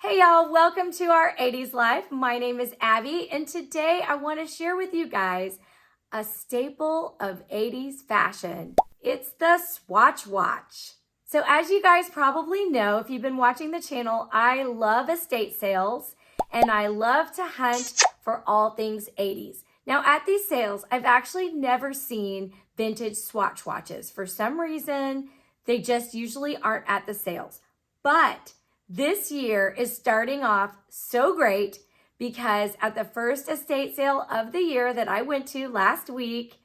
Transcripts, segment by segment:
Hey y'all, welcome to our 80s Life. My name is Abby, and today I want to share with you guys a staple of 80s fashion. It's the Swatch watch. So as you guys probably know, if you've been watching the channel, I love estate sales and I love to hunt for all things 80s. Now at these sales, I've actually never seen vintage Swatch watches. For some reason, they just usually aren't at the sales. But this year is starting off so great because at the first estate sale of the year that I went to last week,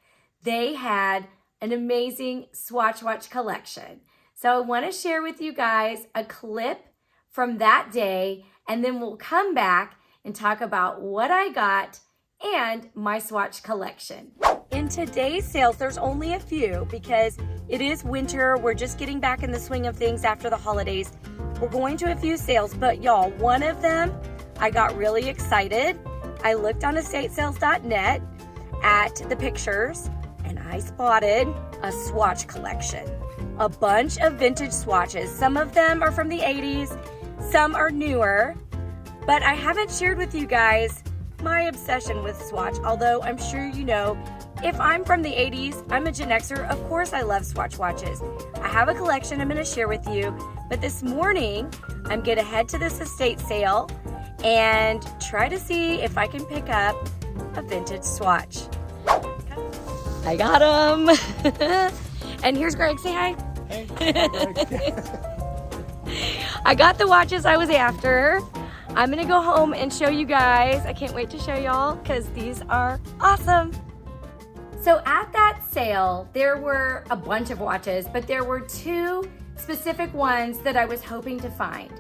they had an amazing Swatch watch collection. So I want to share with you guys a clip from that day, and then we'll come back and talk about what I got and my Swatch collection. In today's sales, there's only a few because it is winter. We're just getting back in the swing of things after the holidays. We're going to a few sales, but y'all, one of them, I got really excited. I looked on estatesales.net at the pictures and I spotted a Swatch collection. A bunch of vintage swatches. Some of them are from the 80s, some are newer, but I haven't shared with you guys my obsession with Swatch, although I'm sure you know, if I'm from the 80s, I'm a Gen Xer, of course I love Swatch watches. I have a collection I'm gonna share with you, but this morning, I'm gonna head to this estate sale and try to see if I can pick up a vintage Swatch. I got them. And here's Greg, say hi. Hey. I got the watches I was after. I'm gonna go home and show you guys. I can't wait to show y'all because these are awesome. So at that sale, there were a bunch of watches, but there were two specific ones that I was hoping to find.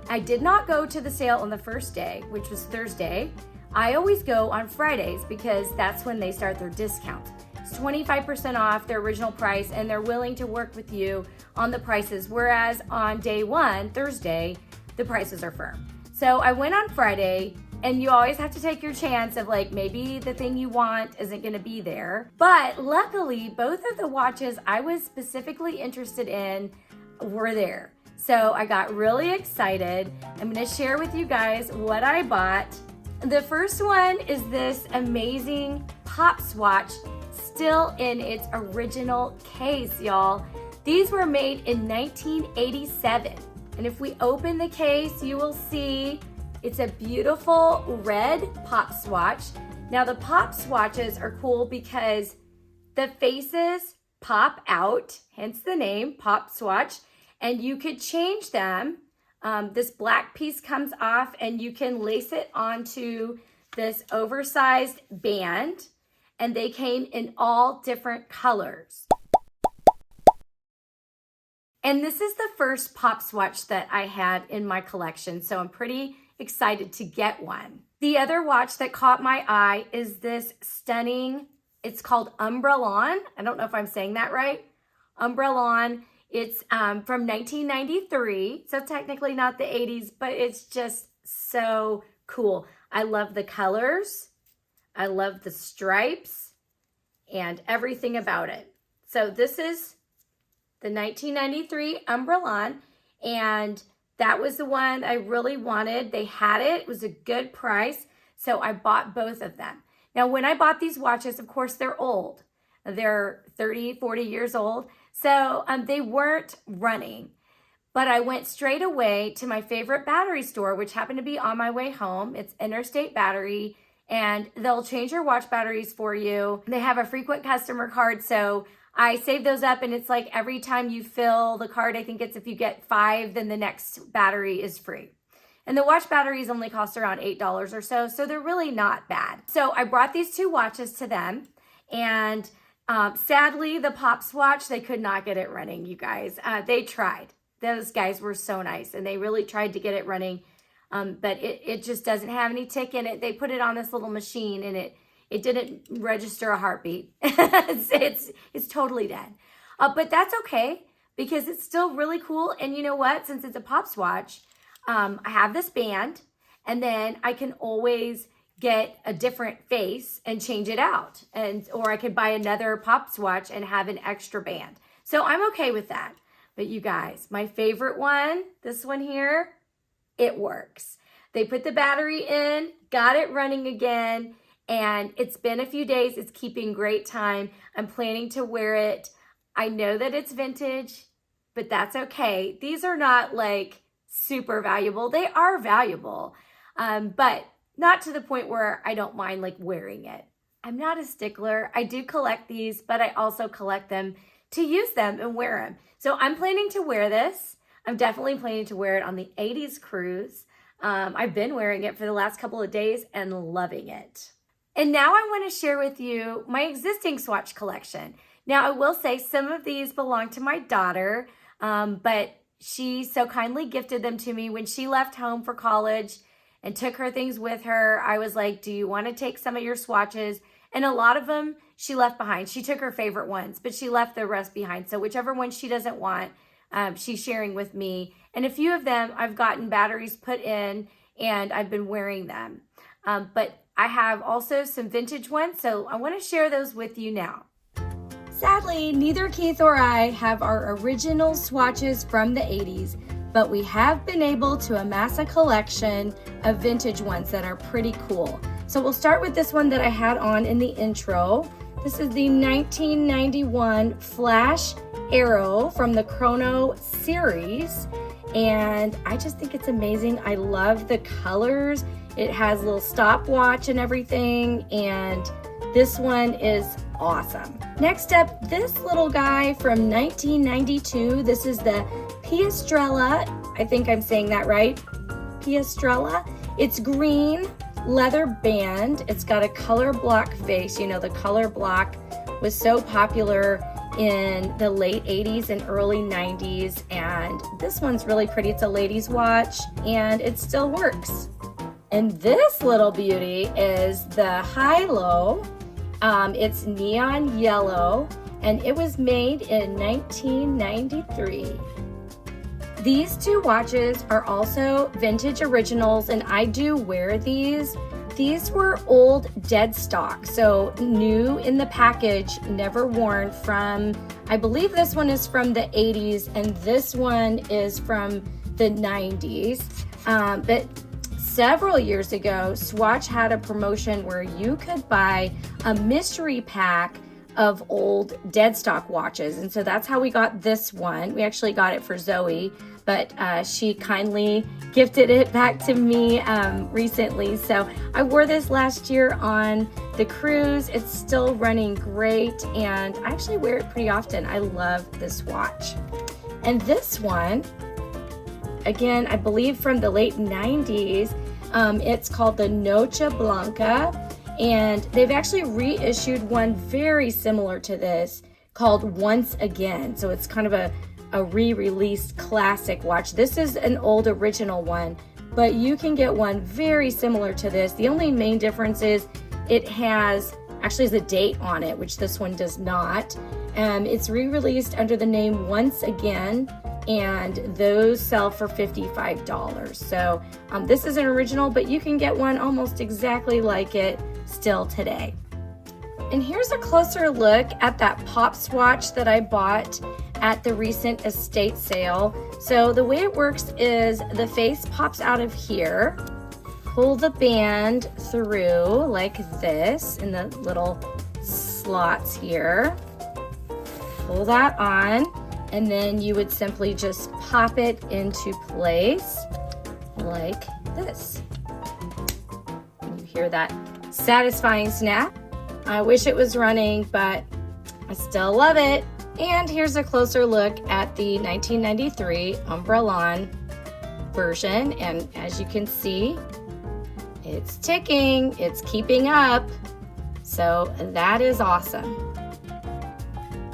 I did not go to the sale on the first day, which was Thursday. I always go on Fridays because that's when they start their discount. It's 25% off their original price and they're willing to work with you on the prices, whereas on day one, Thursday, the prices are firm. So I went on Friday, and you always have to take your chance of like maybe the thing you want isn't gonna be there. But luckily, both of the watches I was specifically interested in were there. So I got really excited. I'm gonna share with you guys what I bought. The first one is this amazing pop swatch, still in its original case, y'all. These were made in 1987. And if we open the case, you will see it's a beautiful red pop swatch. Now the pop swatches are cool because the faces pop out, hence the name pop swatch, and you could change them. This black piece comes off and you can lace it onto this oversized band, and they came in all different colors. And this is the first pop swatch that I had in my collection, so I'm pretty excited to get one. The other watch that caught my eye is this stunning, it's called Umbrellon. I don't know if I'm saying that right. Umbrellon. It's from 1993, so technically not the 80s, but it's just so cool. I love the colors. I love the stripes and everything about it. So this is the 1993 Umbrellon, and that was the one I really wanted. They had it. It was a good price, so I bought both of them. Now, when I bought these watches, of course, they're old. They're 30, 40 years old, so they weren't running. But I went straight away to my favorite battery store, which happened to be on my way home. It's Interstate Battery, and they'll change your watch batteries for you. They have a frequent customer card, so I save those up, and it's like every time you fill the card, I think it's if you get 5, then the next battery is free. And the watch batteries only cost around $8 or so, so they're really not bad. So I brought these two watches to them, and sadly, the pop swatch, they could not get it running, you guys. They tried. Those guys were so nice, and they really tried to get it running, but it just doesn't have any tick in it. They put it on this little machine, and it didn't register a heartbeat. it's totally dead. But that's okay because it's still really cool. And you know what? Since it's a pop swatch, I have this band, and then I can always get a different face and change it out. Or I could buy another pop swatch and have an extra band. So I'm okay with that. But you guys, my favorite one, this one here, it works. They put the battery in, got it running again, and it's been a few days. It's keeping great time. I'm planning to wear it. I know that it's vintage, but that's okay. These are not like super valuable. They are valuable, but not to the point where I don't mind like wearing it. I'm not a stickler. I do collect these, but I also collect them to use them and wear them. So I'm planning to wear this. I'm definitely planning to wear it on the 80s cruise. I've been wearing it for the last couple of days and loving it. And now I want to share with you my existing Swatch collection. Now I will say some of these belong to my daughter, but she so kindly gifted them to me when she left home for college and took her things with her. I was like, do you want to take some of your swatches? And a lot of them she left behind. She took her favorite ones, but she left the rest behind. So whichever one she doesn't want, she's sharing with me. And a few of them I've gotten batteries put in and I've been wearing them. But I have also some vintage ones, so I want to share those with you now. Sadly, neither Keith or I have our original swatches from the 80s, but we have been able to amass a collection of vintage ones that are pretty cool. So we'll start with this one that I had on in the intro. This is the 1991 Flash Arrow from the Chrono series. And I just think it's amazing. I love the colors. It has a little stopwatch and everything. And this one is awesome. Next up, this little guy from 1992. This is the Piastrella. I think I'm saying that right. Piastrella. It's green, leather band. It's got a color block face. You know, the color block was so popular in the late 80s and early 90s, and this one's really pretty. It's a ladies watch and it still works. And this little beauty is the high-low. It's neon yellow and it was made in 1993. These two watches are also vintage originals, and I do wear these. These were old dead stock, so new in the package, never worn, from, I believe this one is from the 80s and this one is from the 90s. But several years ago, Swatch had a promotion where you could buy a mystery pack of old dead stock watches. And so that's how we got this one. We actually got it for Zoe, but she kindly gifted it back to me recently. So I wore this last year on the cruise. It's still running great, and I actually wear it pretty often. I love this watch. And this one, again, I believe from the late 90s, it's called the Noche Blanca, and they've actually reissued one very similar to this called Once Again. So it's kind of a re-released classic watch. This is an old original one, but you can get one very similar to this. The only main difference is it has actually the date on it, which this one does not. It's re-released under the name Once Again, and those sell for $55. So this is an original, but you can get one almost exactly like it still today. And here's a closer look at that pop swatch that I bought at the recent estate sale. So the way it works is the face pops out of here, pull the band through like this in the little slots here, pull that on, and then you would simply just pop it into place like this. You hear that satisfying snap. I wish it was running, but I still love it. And here's a closer look at the 1993 Umbrellon version. And as you can see, it's ticking, it's keeping up. So that is awesome.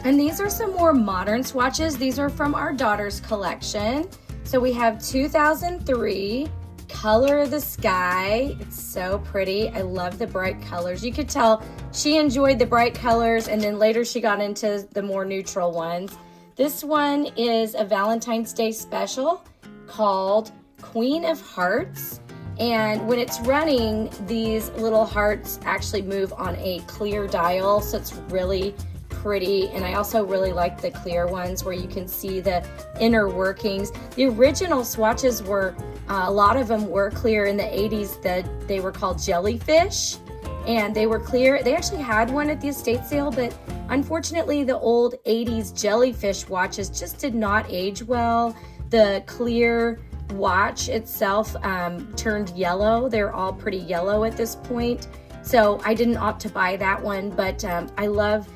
And these are some more modern swatches. These are from our daughter's collection. So we have 2003 Color of the Sky. It's so pretty. I love the bright colors. You could tell she enjoyed the bright colors, and then later she got into the more neutral ones. This one is a Valentine's Day special called Queen of Hearts. And when it's running, these little hearts actually move on a clear dial, so it's really pretty. And I also really like the clear ones where you can see the inner workings. The original swatches were A lot of them were clear in the 80s that they were called jellyfish, and they were clear. They actually had one at the estate sale, but unfortunately the old 80s jellyfish watches just did not age well. The clear watch itself turned yellow. They're all pretty yellow at this point. So I didn't opt to buy that one, but I love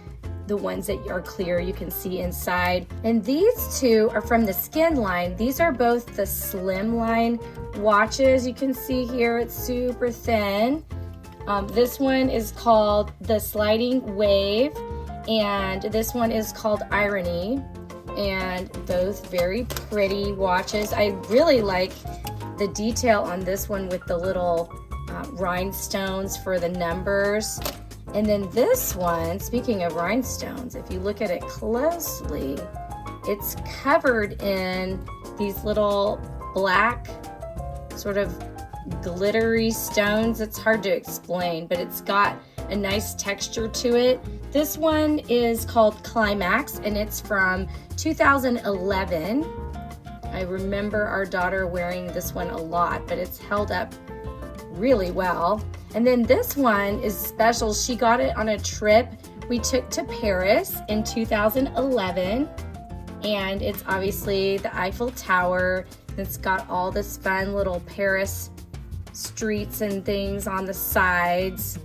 the ones that are clear, you can see inside. And these two are from the Skin line. These are both the slim line watches. You can see here it's super thin. This one is called the Sliding Wave, and this one is called Irony, and both very pretty watches. I really like the detail on this one with the little rhinestones for the numbers. And then this one, speaking of rhinestones, if you look at it closely, it's covered in these little black sort of glittery stones. It's hard to explain, but it's got a nice texture to it. This one is called Climax, and it's from 2011. I remember our daughter wearing this one a lot, but it's held up really well. And then this one is special. She got it on a trip we took to Paris in 2011, and it's obviously the Eiffel Tower. It's got all this fun little Paris streets and things on the sides.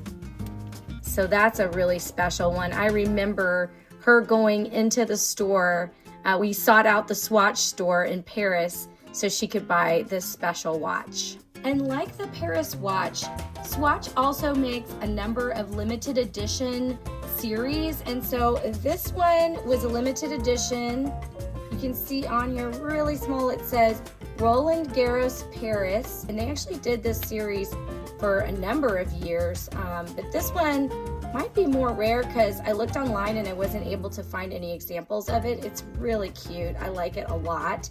So that's a really special one. I remember her going into the store. We sought out the Swatch store in Paris so she could buy this special watch. And like the Paris watch, Swatch also makes a number of limited edition series. And so this one was a limited edition. You can see on here really small, it says Roland Garros Paris. And they actually did this series for a number of years. But this one might be more rare because I looked online and I wasn't able to find any examples of it. It's really cute. I like it a lot.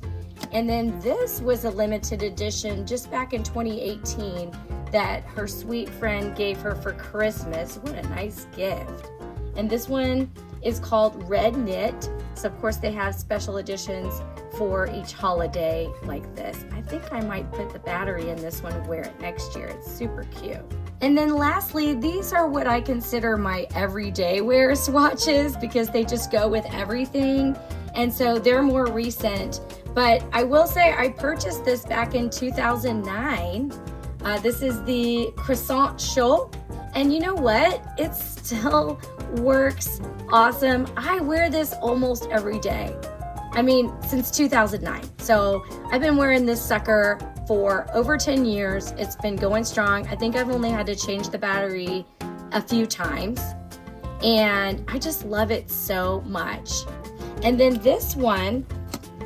And then this was a limited edition just back in 2018 that her sweet friend gave her for Christmas. What a nice gift. And this one is called Red Knit. So of course they have special editions for each holiday like this. I think I might put the battery in this one and wear it next year. It's super cute. And then lastly, these are what I consider my everyday wear swatches because they just go with everything. And so they're more recent. But I will say I purchased this back in 2009. This is the Croissant Chaud. And you know what? It still works awesome. I wear this almost every day. I mean, since 2009. So I've been wearing this sucker for over 10 years. It's been going strong. I think I've only had to change the battery a few times. And I just love it so much. And then this one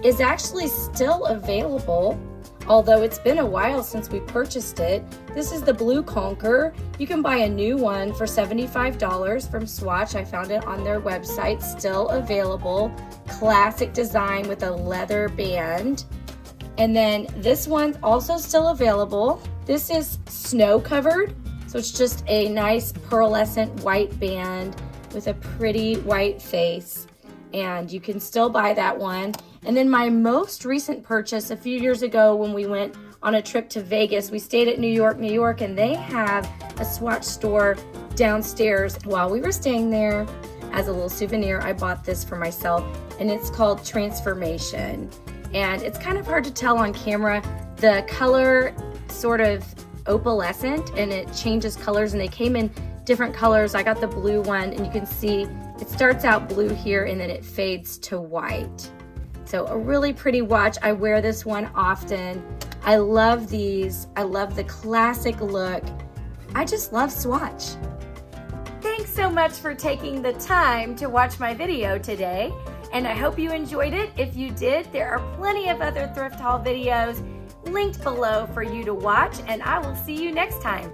is actually still available, although it's been a while since we purchased it. This is the Blue Conquer. You can buy a new one for $75 from Swatch. I found it on their website, still available. Classic design with a leather band. And then this one's also still available. This is snow covered, so it's just a nice pearlescent white band with a pretty white face. And you can still buy that one. And then my most recent purchase a few years ago when we went on a trip to Vegas, we stayed at New York, and they have a Swatch store downstairs. While we were staying there, as a little souvenir, I bought this for myself, and it's called Transformation. And it's kind of hard to tell on camera. The color sort of opalescent, and it changes colors, and they came in different colors. I got the blue one, and you can see it starts out blue here and then it fades to white. So a really pretty watch. I wear this one often. I love these. I love the classic look. I just love Swatch. Thanks so much for taking the time to watch my video today. And I hope you enjoyed it. If you did, there are plenty of other thrift haul videos linked below for you to watch, and I will see you next time.